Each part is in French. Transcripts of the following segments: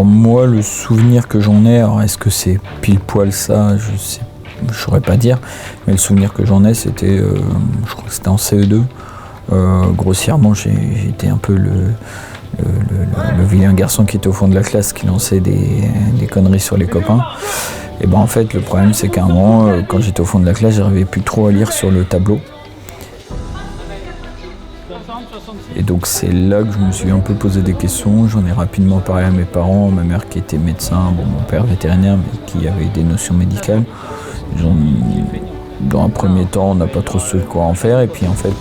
Alors moi, le souvenir que j'en ai, alors est-ce que c'est pile poil ça, je saurais pas dire, mais le souvenir que j'en ai, c'était, je crois que c'était en CE2. Grossièrement, j'étais un peu le vilain garçon qui était au fond de la classe, qui lançait des conneries sur les copains. Et ben en fait, le problème, c'est qu'à un moment, quand j'étais au fond de la classe, j'arrivais plus trop à lire sur le tableau. Et donc c'est là que je me suis un peu posé des questions. J'en ai rapidement parlé à mes parents, ma mère qui était médecin, mon père vétérinaire, mais qui avait des notions médicales. Dans un premier temps, on n'a pas trop su quoi en faire. Et puis en fait,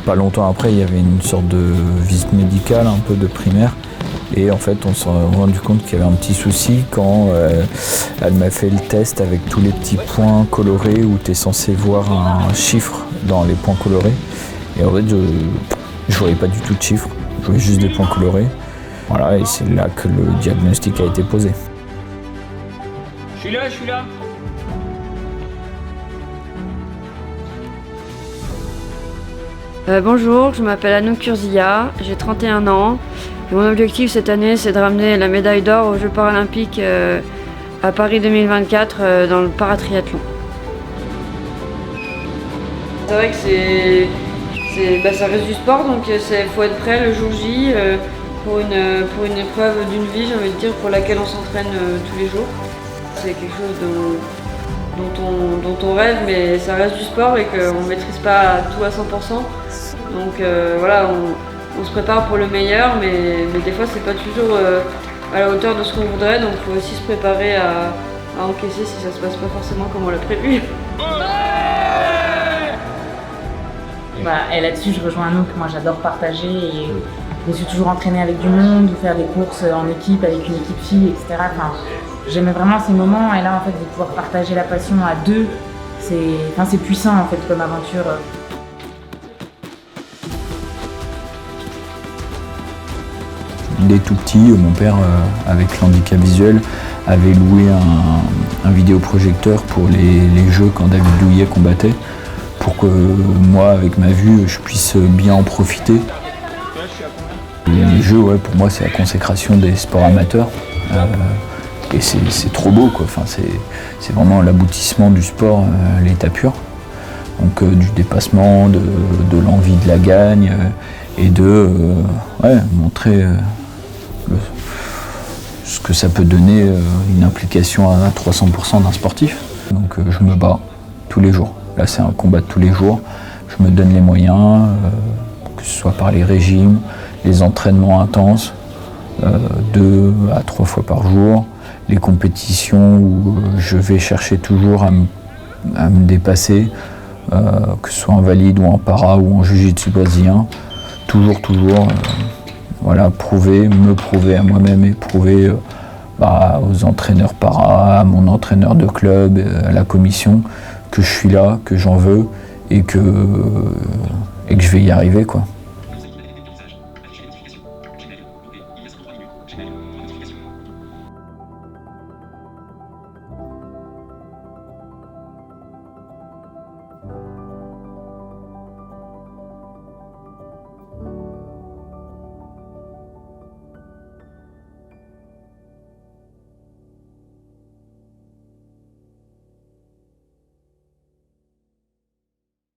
pas longtemps après, il y avait une sorte de visite médicale, un peu de primaire. Et en fait, on s'est rendu compte qu'il y avait un petit souci quand elle m'a fait le test avec tous les petits points colorés où tu es censé voir un chiffre dans les points colorés. Et en fait, je voyais pas du tout de chiffres, je voyais juste des points colorés. Voilà, et c'est là que le diagnostic a été posé. Je suis là. Bonjour, je m'appelle Anouk Kurzia, j'ai 31 ans. Et mon objectif cette année, c'est de ramener la médaille d'or aux Jeux paralympiques à Paris 2024 dans le paratriathlon. C'est vrai que ça reste du sport, donc il faut être prêt le jour J pour une épreuve d'une vie, j'ai envie de dire, pour laquelle on s'entraîne tous les jours. C'est quelque chose dont on rêve, mais ça reste du sport et qu'on ne maîtrise pas tout à 100%. Donc voilà, on se prépare pour le meilleur, mais des fois c'est pas toujours à la hauteur de ce qu'on voudrait, donc il faut aussi se préparer à encaisser si ça se passe pas forcément comme on l'a prévu. Et là-dessus, je rejoins Anouk. Moi, j'adore partager et je me suis toujours entraînée avec du monde ou faire des courses en équipe avec une équipe fille, etc. Enfin, j'aimais vraiment ces moments et là, en fait, de pouvoir partager la passion à deux, c'est puissant en fait comme aventure. Dès tout petit, mon père, avec l'handicap visuel, avait loué un vidéoprojecteur pour les jeux quand David Douillet combattait, pour que moi, avec ma vue, je puisse bien en profiter. Les jeux, ouais, pour moi, c'est la consécration des sports amateurs. Et c'est trop beau, quoi. Enfin, c'est vraiment l'aboutissement du sport, l'état pur. Donc du dépassement, de l'envie de la gagne, et de montrer ce que ça peut donner une implication à 300% d'un sportif. Donc je me bats tous les jours. Là, c'est un combat de tous les jours. Je me donne les moyens, que ce soit par les régimes, les entraînements intenses, 2 à 3 fois par jour, les compétitions où je vais chercher toujours à me dépasser, que ce soit en valide ou en para ou en jiu-jitsu brésilien. Toujours, me prouver à moi-même et prouver aux entraîneurs para, à mon entraîneur de club, à la commission, que je suis là, que j'en veux et que je vais y arriver, quoi.